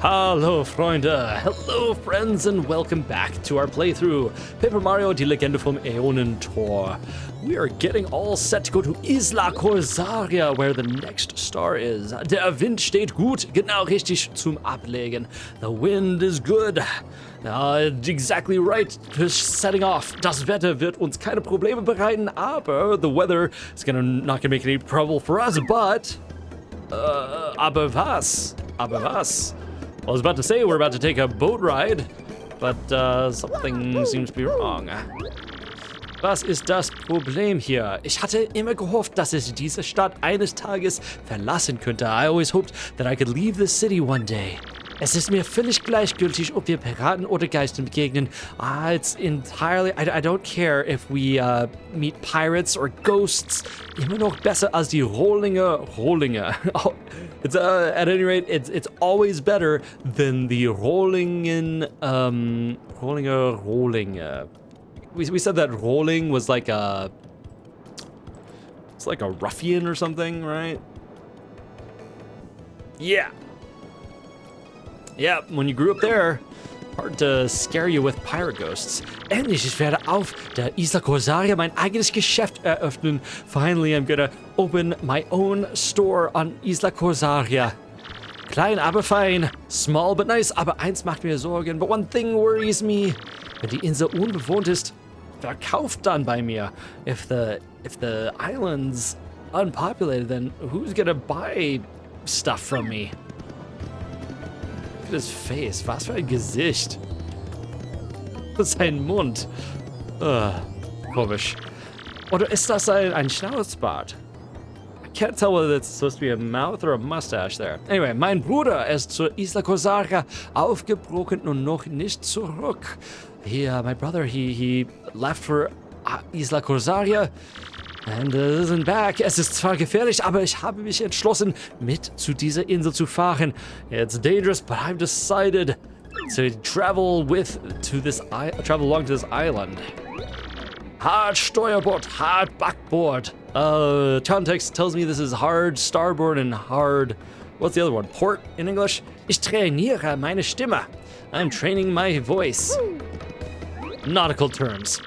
Hallo Freunde, hello friends, and welcome back to our playthrough, Paper Mario Die Legende vom Äonentor. We are getting all set to go to Isla Corsaria, where the next star is. Der Wind steht gut, genau richtig zum Ablegen. The wind is good. Exactly right for setting off. Das Wetter wird uns keine Probleme bereiten, aber the weather is not gonna make any trouble for us, but... aber was? Aber was? I was about to say we're about to take a boat ride, but something seems to be wrong. Was ist das Problem hier? Ich hatte immer gehofft, dass ich diese Stadt eines Tages verlassen könnte. I always hoped that I could leave the city one day. Es ist mir völlig gleichgültig, ob wir Piraten oder Geistern begegnen. It's entirely... I don't care if we meet pirates or ghosts. Immer noch besser als die Rohlinge. Oh, it's, at any rate, it's always better than the Rohlingen... Rohlinge. We said that rolling was like a... It's like a ruffian or something, right? Yeah. Yeah, when you grew up there, hard to scare you with pirate ghosts. Endlich, ich werde auf der Isla Corsaria mein eigenes Geschäft eröffnen. Finally, I'm gonna open my own store on Isla Corsaria. Klein, aber fein. Small but nice, aber eins macht mir Sorgen. But one thing worries me. Wenn die Insel unbewohnt ist, verkauft dann bei mir. If the island's unpopulated, then who's gonna buy stuff from me? His face, was für ein Gesicht. Sein Mund. Komisch. Oder ist das ein Schnauzbart? I can't tell whether it's supposed to be a mouth or a mustache there. Anyway, mein Bruder ist zur Isla Corsaria aufgebrochen und noch nicht zurück. My brother, he left for Isla Corsaria and isn't back. Es ist zwar gefährlich, aber ich habe mich entschlossen, mit zu dieser Insel zu fahren. It's dangerous, but I've decided to travel along to this island. Hard Steuerbord, hard backboard. Context tells me this is hard starboard and hard... What's the other one? Port in English? Ich trainiere meine Stimme. I'm training my voice. Nautical terms.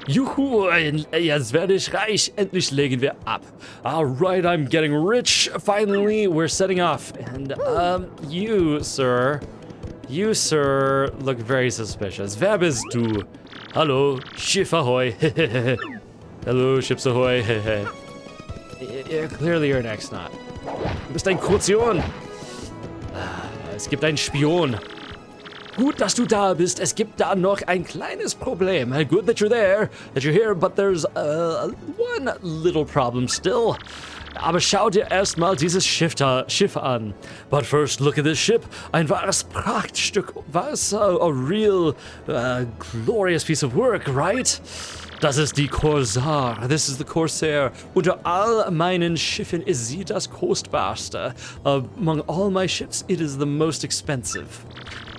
Juhu, jetzt werde ich reich. Endlich legen wir ab. Alright, I'm getting rich. Finally, we're setting off. And, you, sir, look very suspicious. Wer bist du? Hallo, Schiff ahoy. Hello, Ships ahoy. Clearly you're an Ex-Naut. Du bist ein Kurzion. Es gibt einen Spion. Gut, dass du da bist. Es gibt da noch ein kleines Problem. Good that you're here, but there's one little problem still. Aber schau dir erstmal dieses Schiff an. But first, look at this ship. Ein wahres Prachtstück. Was? A real glorious piece of work, right? Das ist die Corsair. This is the Corsair. Unter all meinen Schiffen ist sie das kostbarste. Among all my ships, it is the most expensive.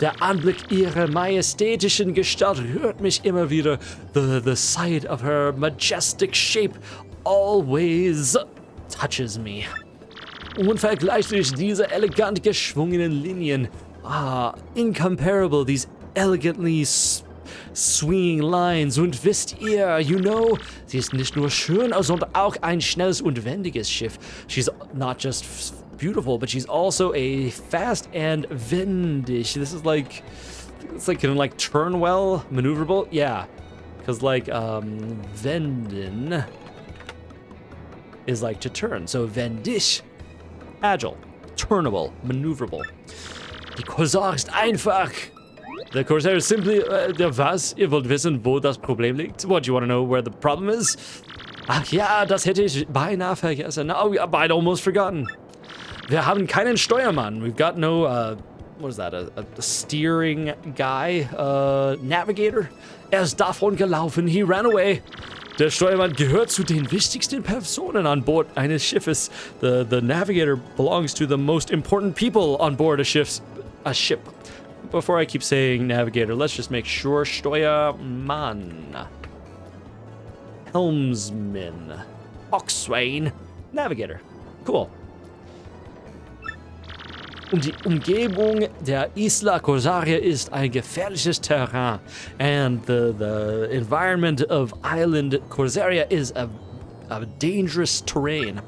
Der Anblick ihrer majestätischen Gestalt rührt mich immer wieder. The sight of her majestic shape always touches me. Unvergleichlich diese elegant geschwungenen Linien. Incomparable, these elegantly swinging lines. Und wisst ihr, sie ist nicht nur schön, sondern auch ein schnelles und wendiges Schiff. She's not just beautiful, but she's also a fast and wendig. This is like, it's like, can like turn well, maneuverable? Yeah, because like wenden is like to turn. So wendig, agile, turnable, maneuverable. Die Corsair ist einfach. The Corsair is simply, was? Ihr wollt wissen, wo das Problem liegt? What, you want to know where the problem is? Ach ja, das hätte ich beinahe vergessen. Oh, I'd almost forgotten. Wir haben keinen Steuermann. We've got no, what is that, a steering guy, navigator? Ist davon gelaufen, he ran away. Der Steuermann gehört zu den wichtigsten Personen an Bord eines Schiffes. The navigator belongs to the most important people on board a ship. Before I keep saying navigator, let's just make sure. Steuermann. Helmsman. Boxswain. Navigator. Cool. Und die Umgebung der Isla Corsaria ist ein gefährliches Terrain. And the environment of Island Corsaria is a dangerous terrain.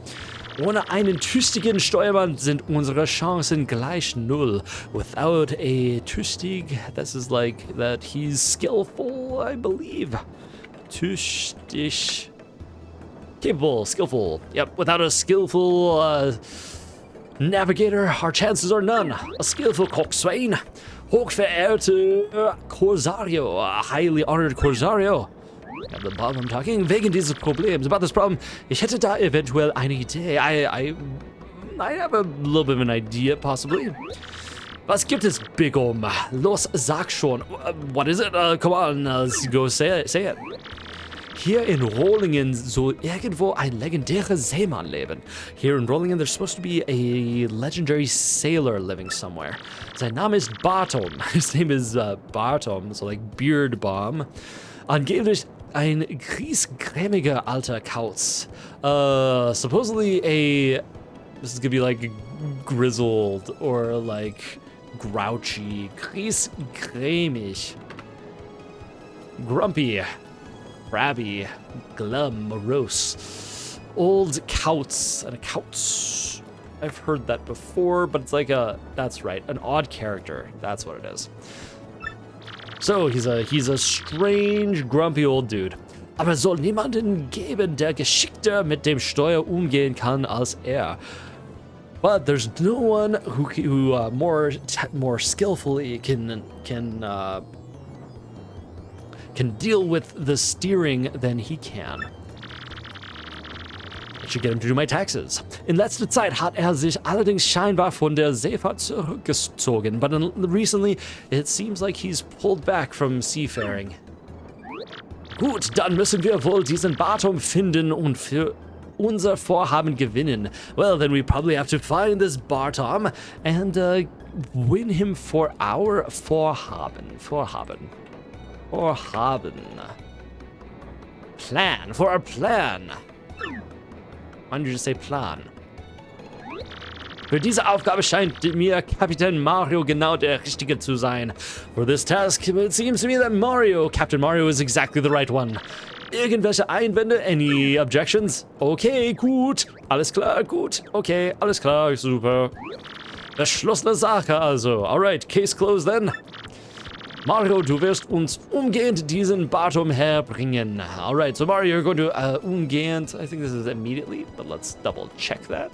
Ohne einen tüchtigen Steuermann sind unsere Chancen gleich null. Without a tüchtig, this is like that he's skillful, I believe. Tüchtig. Capable, skillful. Yep, without a skillful navigator, our chances are none. A skillful Coxswain. Hochverehrte Corsario, a highly honored Corsario. At the bottom I'm talking, wegen dieses Problems. About this problem, ich hätte da eventuell eine Idee. I have a little bit of an idea, possibly. Was gibt es, Bobbery? Los, sag schon. What is it? Come on, let's go say it. Hier in Rollingen soll irgendwo ein legendärer Seemann leben. Here in Rollingen, there's supposed to be a legendary sailor living somewhere. Sein Name ist Bart-omb. His name is Bart-omb, so like beard bomb. Angeblich ein griesgrämiger alter Kauz. Supposedly this is gonna be like grizzled or like grouchy. Griesgrämig. Grumpy. Crabby. Glum. Morose. Old Kauz. And a Kauz. I've heard that before, but it's like that's right, an odd character. That's what it is. So, he's a strange, grumpy old dude. Aber es soll niemanden geben, der geschickter mit dem Steuer umgehen kann als er. But there's no one who more skillfully can deal with the steering than he can. I should get him to do my taxes. In letzter Zeit hat sich allerdings scheinbar von der Seefahrt zurückgezogen, but recently it seems like he's pulled back from seafaring. Gut, dann müssen wir wohl diesen Bart-omb finden und für unser Vorhaben gewinnen. Well, then we probably have to find this Bart-omb and win him for our Vorhaben. Plan, for our plan. Why did you just say plan? Für diese Aufgabe scheint mir Kapitän Mario genau der Richtige zu sein. For this task, it seems to me that Captain Mario is exactly the right one. Irgendwelche Einwände? Any objections? Okay, gut. Alles klar, gut. Okay, alles klar, super. Beschlossene Sache also. Alright, case closed then. Mario, du wirst uns umgehend diesen Bart-omb herbringen. Alright, so Mario, you're going to umgehend, I think this is immediately, but let's double check that.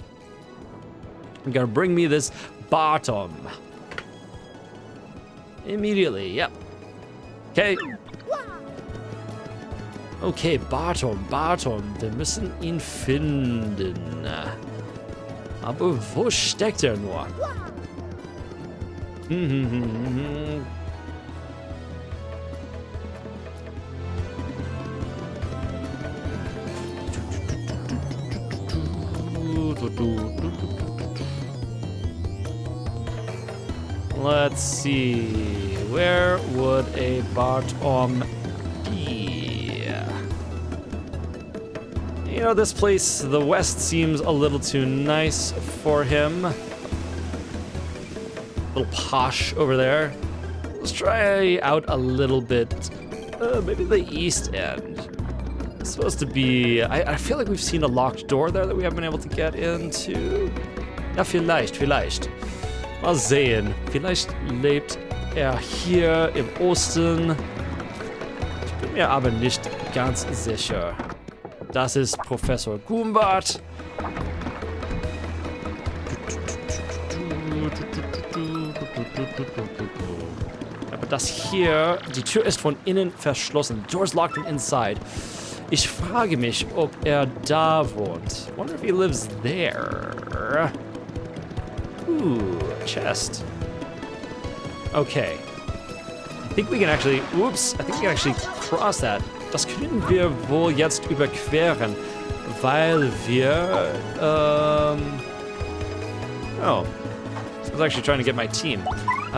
You're gonna bring me this Bart-omb. Immediately, yep. Okay. Okay, Bart-omb, wir müssen ihn finden. Aber wo steckt er nur? Let's see. Where would a Bart-omb be? You know, this place, the west seems a little too nice for him. A little posh over there. Let's try out a little bit. Maybe the east end. It's supposed to be... I feel like we've seen a locked door there that we haven't been able to get into. Ja, vielleicht. Mal sehen. Vielleicht lebt er hier im Osten. Ich bin mir aber nicht ganz sicher. Das ist Professor Goombart. Aber das hier, die Tür ist von innen verschlossen. The door's locked from inside. Ich frage mich, ob er da wohnt. Wonder if he lives there. Ooh, chest. Okay. I think we can actually cross that. Das können wir wohl jetzt überqueren, weil wir, oh. I was actually trying to get my team.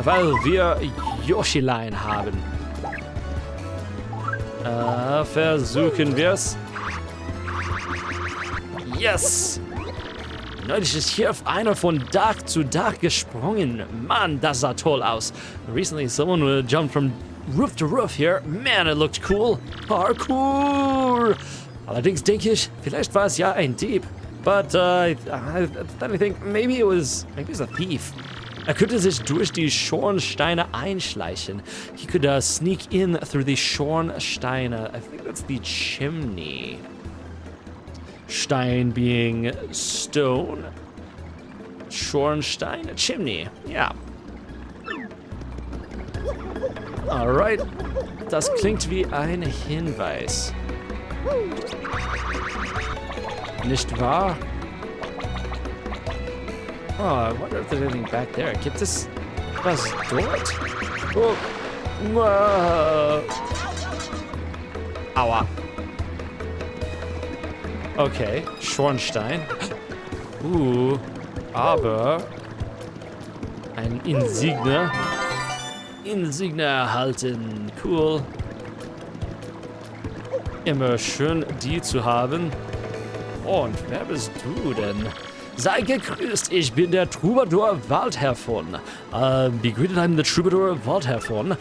Weil wir Yoshilein haben. Versuchen wir's. Yes! Neulich ist hier auf einer von Dach zu Dach gesprungen. Mann, das sah toll aus. Recently, someone jumped from roof to roof here. Man, it looked cool. Parkour! Allerdings denke ich, vielleicht war es ja ein Dieb. But then I think maybe it was a thief. Er könnte sich durch die Schornsteine einschleichen. He could sneak in through the Schornsteine. I think that's the chimney. Stein being stone. Schornstein, a chimney. Yeah. Alright. Das klingt wie ein Hinweis. Nicht wahr? Oh, I wonder if there's anything back there. Gibt es was dort? Oh. Aua. Okay, Schornstein. Aber ein Insigne. Insigne erhalten. Cool. Immer schön, die zu haben. Und wer bist du denn? Sei gegrüßt, ich bin der Troubadour Waldherr von. Begrüßet einen der Troubadour Waldherr von.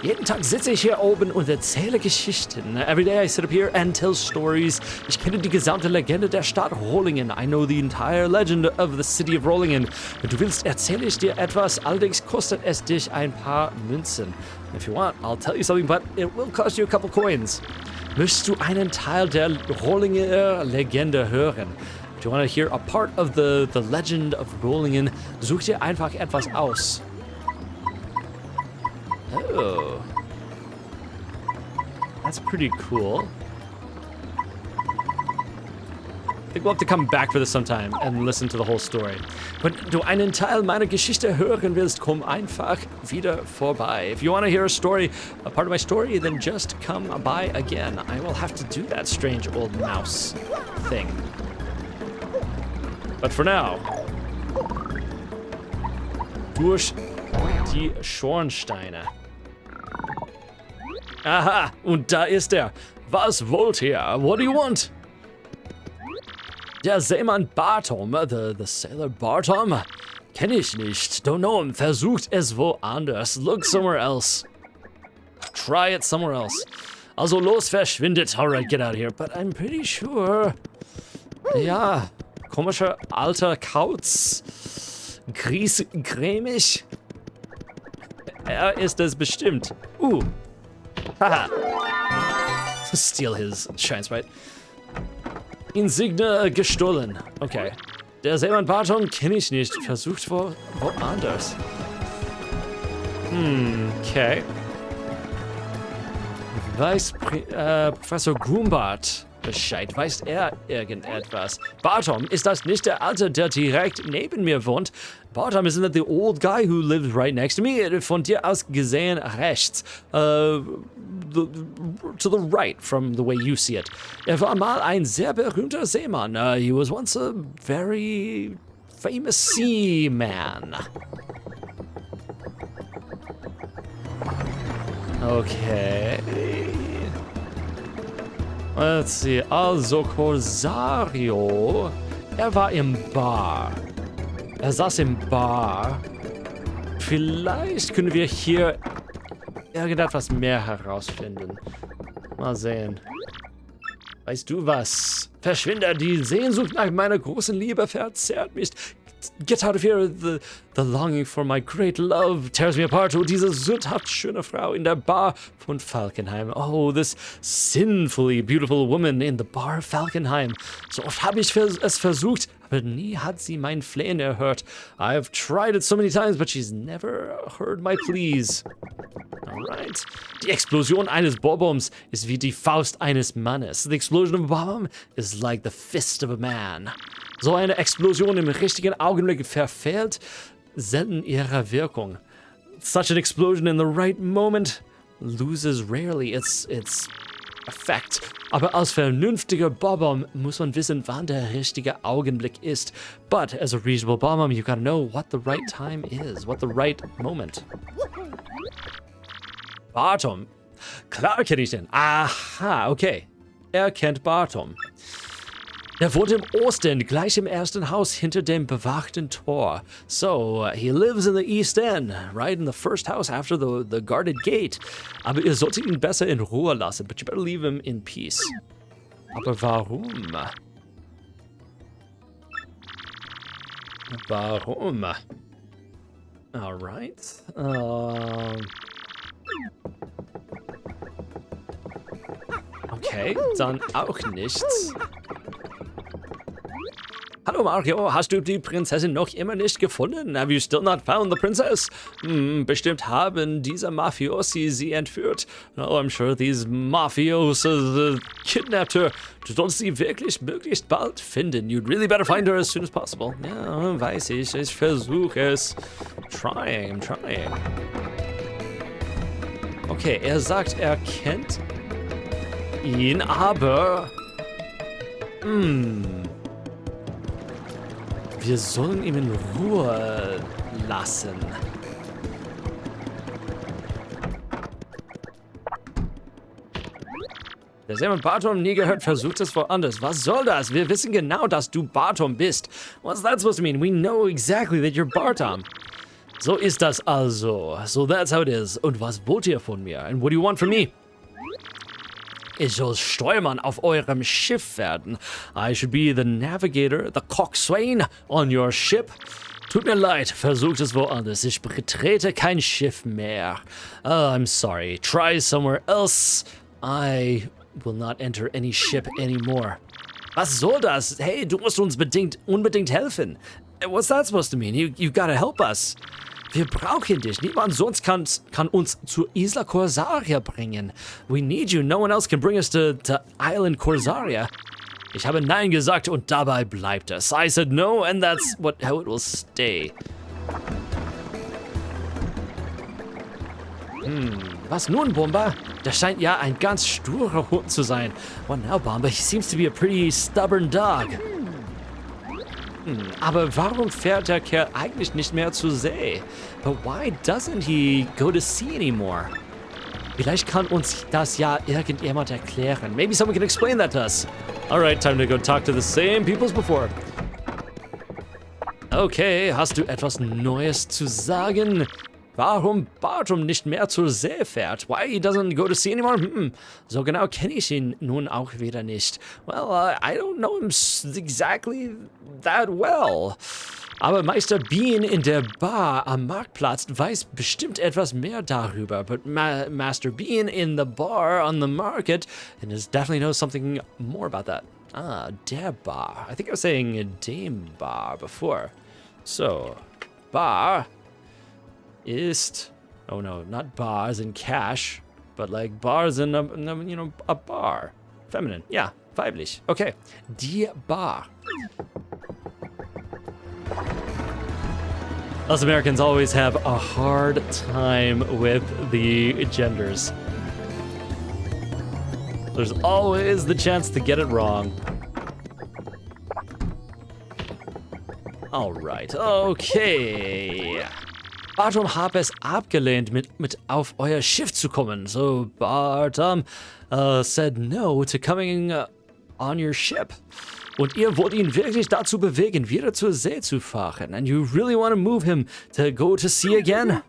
Jeden Tag sitze ich hier oben und erzähle Geschichten. Every day I sit up here and tell stories. Ich kenne die gesamte Legende der Stadt Rohlingen. I know the entire legend of the city of Rohlingen. Wenn du willst, erzähle ich dir etwas, allerdings kostet es dich ein paar Münzen. If you want, I'll tell you something, but it will cost you a couple coins. Möchtest du einen Teil der Rohlinger Legende hören? If you want to hear a part of the legend of Rohlingen, such dir einfach etwas aus. Oh. That's pretty cool. I think we'll have to come back for this sometime and listen to the whole story. Wenn du einen Teil meiner Geschichte hören willst, komm einfach wieder vorbei. If you want to hear a part of my story, then just come by again. I will have to do that strange old mouse thing. But for now, durch die Schornsteine. Aha, und da ist er. Was wollt ihr? What do you want? Der Seemann Bart-omb, the sailor Bart-omb? Kenn ich nicht. Don't know him. Versucht es woanders. Look somewhere else. Try it somewhere else. Also los, verschwindet. Alright, get out of here. But I'm pretty sure... Ja, komischer alter Kauz. Griesgrämig. Er ist es bestimmt. Haha. Steal his shine sprite. Insigne gestohlen. Okay. Der Seemann Bart-omb kenne ich nicht. Versucht woanders. Okay. Weiß Professor Grumbart Bescheid? Weiß er irgendetwas? Bart-omb, ist das nicht der Alte, der direkt neben mir wohnt? Bart-omb, isn't that the old guy who lives right next to me? Von dir aus gesehen rechts. To the right from the way you see it. Er war mal ein sehr berühmter Seemann. He was once a very famous seaman. Okay. Let's see. Also Corsario. Er war im Bar. Er saß im Bar. Vielleicht können wir hier irgendetwas mehr herausfinden. Mal sehen. Weißt du was? Verschwinde, die Sehnsucht nach meiner großen Liebe verzerrt mich. Get out of here, the longing for my great love tears me apart. Oh, diese sündhaft schöne Frau in der Bar von Falkenheim. Oh, this sinfully beautiful woman in the bar of Falkenheim. So oft habe ich es versucht, aber nie hat sie mein Flehen erhört. I've tried it so many times, but she's never heard my pleas. Alright. Die Explosion eines Bobbems ist wie die Faust eines Mannes. The explosion of a bomb is like the fist of a man. So eine Explosion im richtigen Augenblick verfehlt selten ihre Wirkung. Such an explosion in the right moment loses rarely its effect. Aber als vernünftiger Bobbery muss man wissen, wann der richtige Augenblick ist. But as a reasonable Bobbery, you gotta know what the right time is, what the right moment. Bart-omb. Klar kenne ich den. Aha, okay. Er kennt Bart-omb. Er wohnt im Osten, gleich im ersten Haus hinter dem bewachten Tor. So, he lives in the East End, right in the first house after the guarded gate. Aber ihr solltet ihn besser in Ruhe lassen, but you better leave him in peace. Aber warum? Warum? Alright. Okay, dann auch nichts. Hallo Mario, hast du die Prinzessin noch immer nicht gefunden? Have you still not found the princess? Bestimmt haben diese Mafiosi sie entführt. Oh, I'm sure these Mafiosos kidnapped her. Du sollst sie wirklich möglichst bald finden. You'd really better find her as soon as possible. Ja, weiß ich. Ich versuche es. I'm trying. Okay, er sagt, er kennt ihn, aber... Wir sollen ihn in Ruhe lassen. Der jemand Bart-omb nie gehört, versucht es woanders. Was soll das? Wir wissen genau, dass du Bart-omb bist. What's that supposed to mean? We know exactly that you're Bart-omb. So ist das also. So that's how it is. Und was wollt ihr von mir? And what do you want from me? Ich soll Steuermann auf eurem Schiff werden. I should be the navigator, the coxswain on your ship. Tut mir leid, versucht es woanders. Ich betrete kein Schiff mehr. I'm sorry. Try somewhere else. I will not enter any ship anymore. Was soll das? Hey, du musst uns unbedingt helfen. What's that supposed to mean? You gotta help us. Wir brauchen dich. Niemand sonst kann uns zur Isla Corsaria bringen. We need you. No one else can bring us to Island Corsaria. Ich habe Nein gesagt und dabei bleibt es. I said no and that's how it will stay. Was nun, Bomber? Das scheint ja ein ganz sturer Hund zu sein. What now, Bomber? He seems to be a pretty stubborn dog. Aber warum fährt der Kerl eigentlich nicht mehr zur See? But why doesn't he go to sea anymore? Vielleicht kann uns das ja irgendjemand erklären. Maybe someone can explain that to us. Alright, time to go talk to the same people as before. Okay, hast du etwas Neues zu sagen? Warum Bart-omb nicht mehr zur See fährt? Why he doesn't go to sea anymore? So genau kenne ich ihn nun auch wieder nicht. Well, I don't know him exactly that well. Aber Meister Bean in der Bar am Marktplatz weiß bestimmt etwas mehr darüber. But Master Bean in the bar on the market definitely knows something more about that. Ah, der Bar. I think I was saying dem Bar before. So, Bar ist, oh no, not bars in cash, but like bars in a bar. Feminine, yeah, weiblich. Okay, die Bar. Us Americans always have a hard time with the genders. There's always the chance to get it wrong. Alright, okay. Bart-omb habe es abgelehnt, mit auf euer Schiff zu kommen. So Bart-omb said no to coming on your ship. Und ihr wollt ihn wirklich dazu bewegen, wieder zur See zu fahren. And you really want to move him to go to sea again?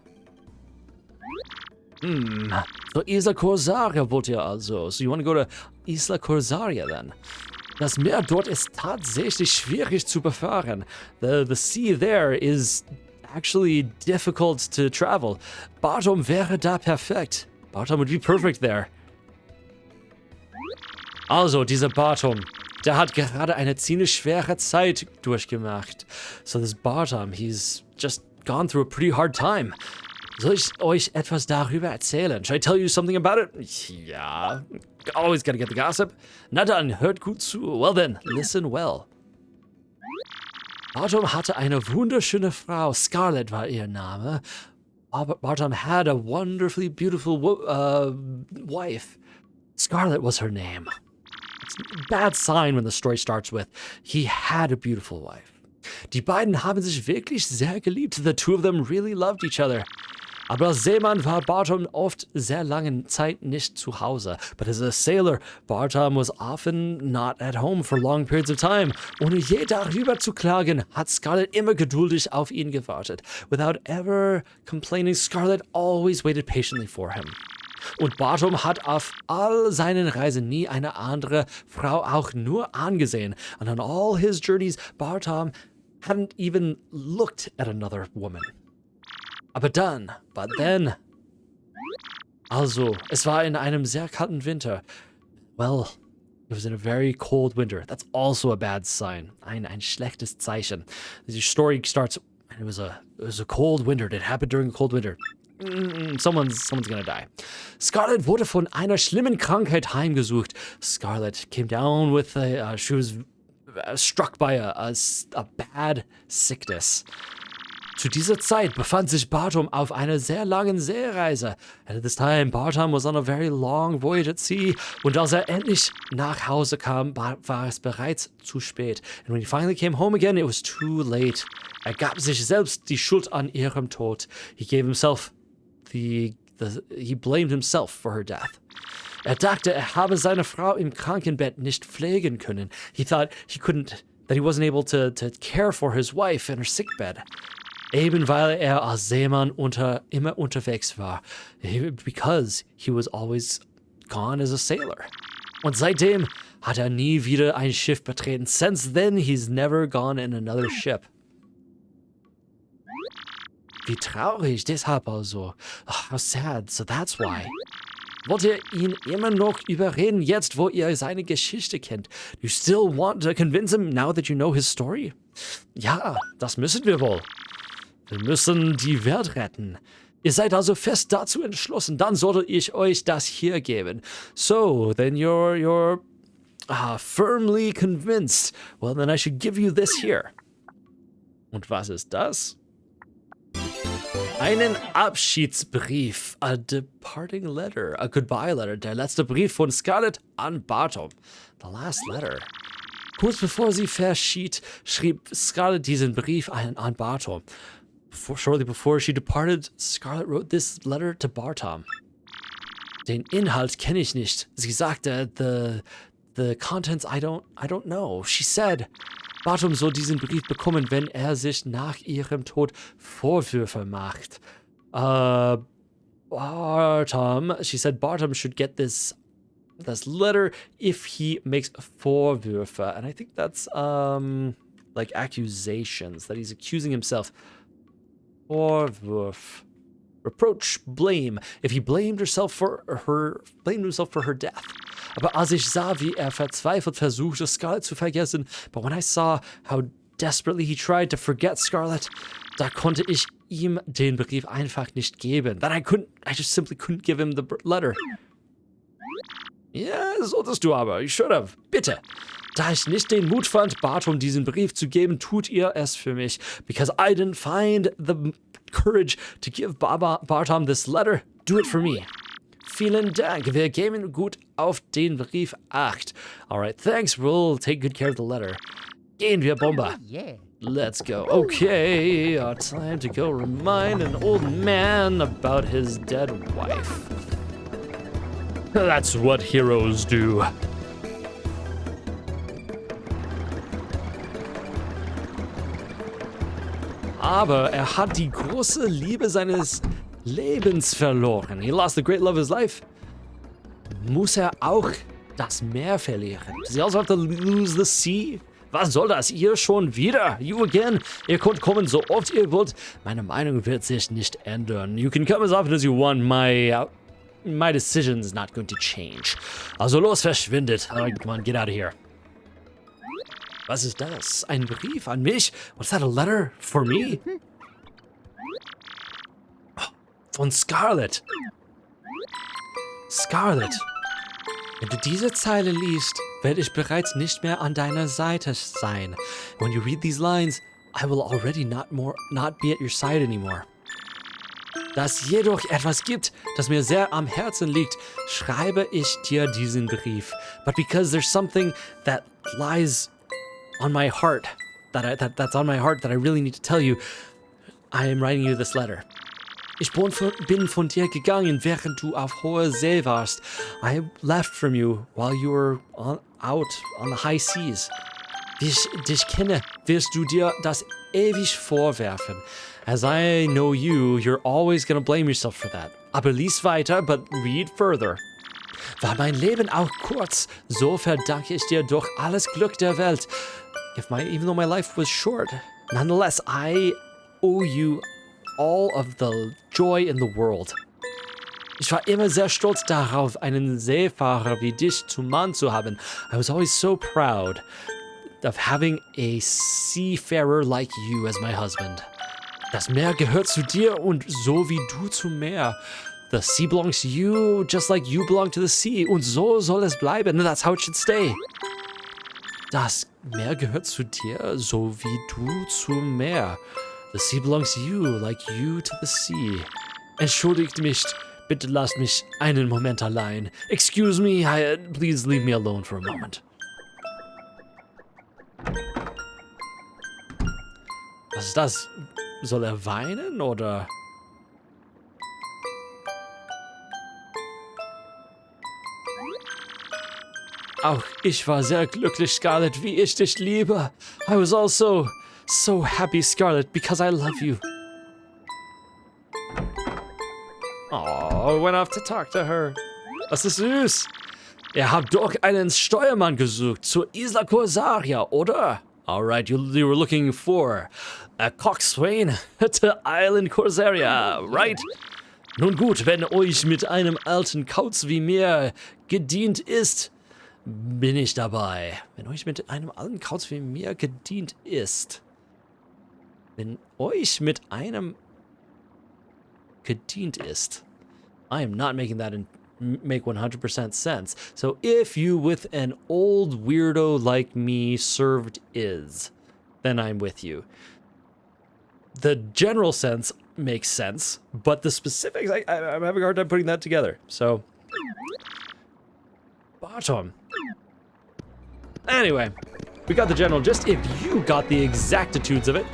So Isla Corsaria wollt ihr also. So you want to go to Isla Corsaria then? Das Meer dort ist tatsächlich schwierig zu befahren. The sea there is actually difficult to travel. Bart-omb wäre da perfekt. Bart-omb would be perfect there. Also, dieser Bart-omb, der hat gerade eine ziemlich schwere Zeit durchgemacht. So this Bart-omb, he's just gone through a pretty hard time. Soll ich euch etwas darüber erzählen? Should I tell you something about it? Ja, always gotta get the gossip. Na dann, hört gut zu. Well then, listen well. Bart-omb hatte eine wunderschöne Frau. Scarlet war ihr Name. Bart-omb had a wonderfully beautiful wife. Scarlet was her name. It's a bad sign when the story starts with, he had a beautiful wife. Die beiden haben sich wirklich sehr geliebt. The two of them really loved each other. Aber als Seemann war Bart-omb oft sehr lange Zeit nicht zu Hause. But as a sailor, Bart-omb was often not at home for long periods of time. Ohne je darüber zu klagen, hat Scarlett immer geduldig auf ihn gewartet. Without ever complaining, Scarlett always waited patiently for him. Und Bart-omb hat auf all seinen Reisen nie eine andere Frau auch nur angesehen. And on all his journeys, Bart-omb hadn't even looked at another woman. But then. Also, es war in einem sehr kalten Winter. Well, it was in a very cold winter. That's also a bad sign. Ein schlechtes Zeichen. The story starts, and it was a cold winter. It happened during a cold winter. Someone's gonna die. Scarlett wurde von einer schlimmen Krankheit heimgesucht. Scarlett came down with she was struck by a bad sickness. Zu dieser Zeit befand sich Bart-omb auf einer sehr langen Seereise. And at this time, Bart-omb was on a very long voyage at sea. Und als endlich nach Hause kam, war es bereits zu spät. And when he finally came home again, it was too late. Gab sich selbst die Schuld an ihrem Tod. He blamed himself for her death. Dachte, habe seine Frau im Krankenbett nicht pflegen können. He thought that he wasn't able to care for his wife in her sickbed. Eben weil als Seemann immer unterwegs war. Because he was always gone as a sailor. Und seitdem hat nie wieder ein Schiff betreten. Since then, he's never gone in another ship. Wie traurig, deshalb also. Oh, how sad, so that's why. Wollt ihr ihn immer noch überreden, jetzt wo ihr seine Geschichte kennt? You still want to convince him now that you know his story? Ja, das müssen wir wohl. Wir müssen die Welt retten. Ihr seid also fest dazu entschlossen, dann sollte ich euch das hier geben. So, then you're firmly convinced. Well, then I should give you this here. Und was ist das? Einen Abschiedsbrief, a departing letter, a goodbye letter, der letzte Brief von Scarlett an Bart-omb. The last letter. Kurz bevor sie verschied, schrieb Scarlett diesen Brief an Bart-omb. Shortly before she departed, Scarlett wrote this letter to Bart-omb. Den Inhalt kenne ich nicht. Sie sagte, the contents I don't know. She said, Bart-omb soll diesen Brief bekommen, wenn sich nach ihrem Tod Vorwürfe macht. She said Bart-omb should get this letter if he makes Vorwürfe. And I think that's like accusations, that he's accusing himself. Vorwurf. Reproach, blame. If he blamed himself for her death. Aber als ich sah, wie verzweifelt versuchte, Scarlett zu vergessen, but when I saw how desperately he tried to forget Scarlett, da konnte ich ihm den Brief einfach nicht geben. Then I just simply couldn't give him the letter. Ja, solltest du aber. You should have. Bitte. Da ich nicht den Mut fand, Bart-omb diesen Brief zu geben, tut ihr es für mich. Because I didn't find the courage to give Bart-omb this letter, do it for me. Vielen Dank. Wir geben gut auf den Brief Acht. Alright, thanks. We'll take good care of the letter. Gehen wir, Bomber. Yeah. Let's go. Okay, time to go remind an old man about his dead wife. That's what heroes do. Aber hat die große Liebe seines Lebens verloren. He lost the great love of his life. Muss auch das Meer verlieren? Does he also have to lose the sea? Was soll das? Ihr schon wieder? You again? Ihr könnt kommen, so oft ihr wollt. Meine Meinung wird sich nicht ändern. You can come as often as you want. My decision is not going to change. Also los, verschwindet. Alright, come on, get out of here. Was ist das? Ein Brief an mich? Was that, a letter for me? Oh, von Scarlett. Scarlett. Wenn du diese Zeile liest, werde ich bereits nicht mehr an deiner Seite sein. When you read these lines, I will already not be at your side anymore. Da es jedoch etwas gibt, das mir sehr am Herzen liegt, schreibe ich dir diesen Brief. But because there's something that lies on my heart, that's on my heart that I really need to tell you, I am writing you this letter. Ich bin von dir gegangen, während du auf hoher See warst. I left from you while you were out on the high seas. Wie ich dich kenne, wirst du dir das ewig vorwerfen. As I know you, you're always gonna blame yourself for that. Aber lies weiter, but read further. War mein Leben auch kurz, so verdanke ich dir doch alles Glück der Welt. Even though my life was short, nonetheless, I owe you all of the joy in the world. Ich war immer sehr stolz darauf, einen Seefahrer wie dich zum Mann zu haben. I was always so proud of having a seafarer like you as my husband. Das Meer gehört zu dir und so wie du zum Meer. The sea belongs to you, just like you belong to the sea. Und so soll es bleiben. That's how it should stay. Das Meer gehört zu dir, so wie du zum Meer. The sea belongs to you, like you to the sea. Entschuldigt mich, bitte lasst mich einen Moment allein. Excuse me, please leave me alone for a moment. Was ist das? Soll er weinen, oder? Auch ich war sehr glücklich, Scarlett, wie ich dich liebe. I was also so happy, Scarlett, because I love you. Oh, went off to talk to her. Das ist süß. Ihr habt doch einen Steuermann gesucht zur Isla Corsaria, oder? Alright, you were looking for a coxswain to Island Corsaria, right? Nun gut, wenn euch mit einem alten Kauz wie mir gedient ist, bin ich dabei. Wenn euch mit einem alten Kauz wie mir gedient ist. Wenn euch mit einem gedient ist. I am not making that make 100% sense. So if you with an old weirdo like me served is, then I'm with you. The general sense makes sense, but the specifics, I'm having a hard time putting that together. So, Bart-omb. Anyway, we got the general gist. If you got the exactitudes of it,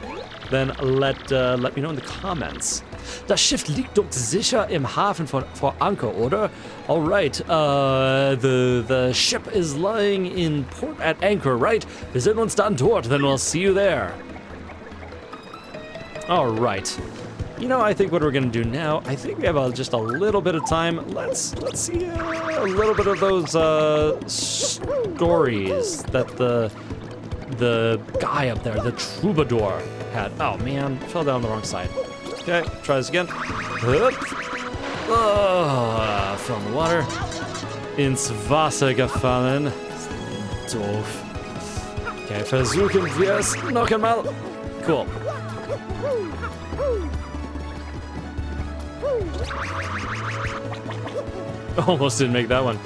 then let me know in the comments. Das Schiff liegt dort sicher im Hafen vor Anker, oder? Alright, the ship is lying in port at anchor, right? Wir sehen uns dann dort, then we'll see you there. Alright. You know, I think what we're gonna do now, I think we have just a little bit of time. Let's see a little bit of those stories that the guy up there, the troubadour, had. Oh man, fell down the wrong side. Okay, try this again. Oh, fell in the water. Ins Wasser gefallen. Doof. Okay, versuchen wir es noch einmal. Cool. Almost didn't make that one.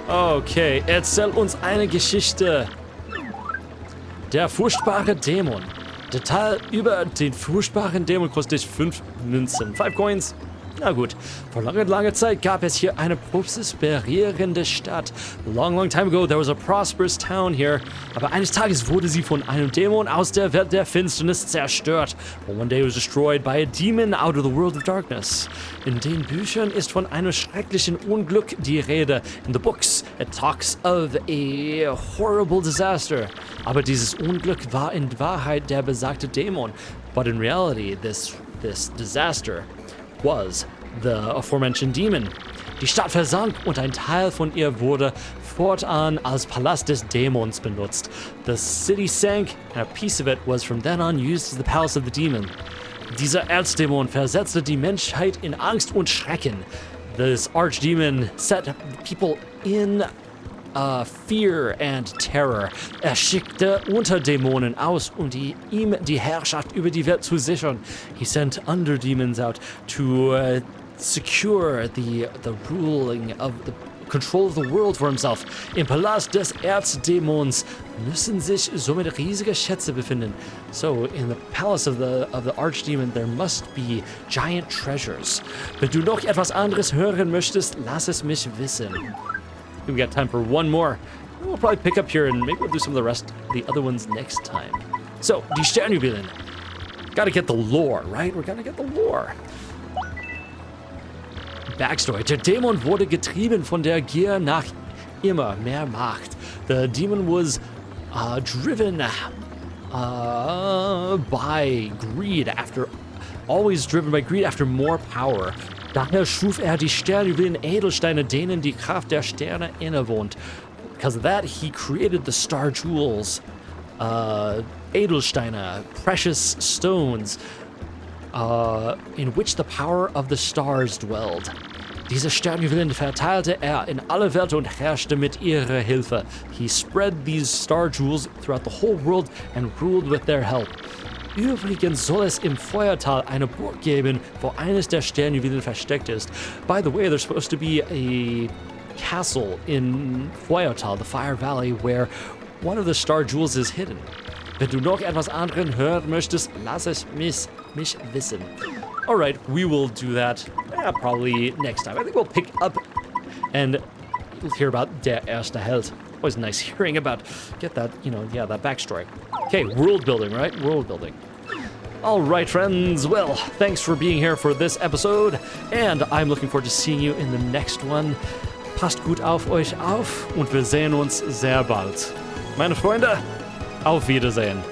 Okay, erzähl uns eine Geschichte. Der furchtbare Dämon. Detail über den furchtbaren Dämon kostet 5 Münzen. 5 Coins. Na gut, vor langer Zeit gab es hier eine prosperierende Stadt. Long time ago there was a prosperous town here. Aber eines Tages wurde sie von einem Dämon aus der Welt der Finsternis zerstört. And one day it was destroyed by a demon out of the world of darkness. In den Büchern ist von einem schrecklichen Unglück die Rede. In the books it talks of a horrible disaster. Aber dieses Unglück war in Wahrheit der besagte Dämon. But in reality this disaster was the aforementioned demon. Die Stadt versank und ein Teil von ihr wurde fortan als Palast des Dämons benutzt. The city sank and a piece of it was from then on used as the palace of the demon. Dieser Erzdämon versetzte die Menschheit in Angst und Schrecken. This archdemon set people in fear and terror. Er schickte Unterdämonen aus, um ihm die Herrschaft über die Welt zu sichern. He sent underdemons out to secure the ruling of the control of the world for himself. Im Palast des Erzdämons müssen sich somit riesige Schätze befinden. So, in the palace of the archdemon there must be giant treasures. Wenn du noch etwas anderes hören möchtest, lass es mich wissen. We got time for one more. We'll probably pick up here and maybe we'll do some of the other ones next time. So, die Sternjuwelen. Gotta get the lore, right? We're gonna get the lore. Backstory. Der Dämon wurde getrieben von der Gier nach immer mehr Macht. The demon was driven by greed always driven by greed after more power. Daher schuf die Sternjuwelen Edelsteine, denen die Kraft der Sterne innewohnt. Because of that, he created the star jewels, Edelsteine, precious stones, in which the power of the stars dwelled. Diese Sternjuwelen verteilte in alle Welt und herrschte mit ihrer Hilfe. He spread these star jewels throughout the whole world and ruled with their help. Übrigens soll es im Feuertal eine Burg geben, wo eines der Sternjuwelen versteckt ist. By the way, there's supposed to be a castle in Feuertal, the Fire Valley, where one of the star jewels is hidden. Wenn du noch etwas anderen hören möchtest, lass es mich wissen. Alright, we will do that probably next time. I think we'll pick up and you'll hear about Der erste Held. Always nice hearing about, get that, that backstory. Okay, world building, right? World building. All right, friends. Well, thanks for being here for this episode, and I'm looking forward to seeing you in the next one. Passt gut auf euch auf und wir sehen uns sehr bald. Meine Freunde, auf Wiedersehen.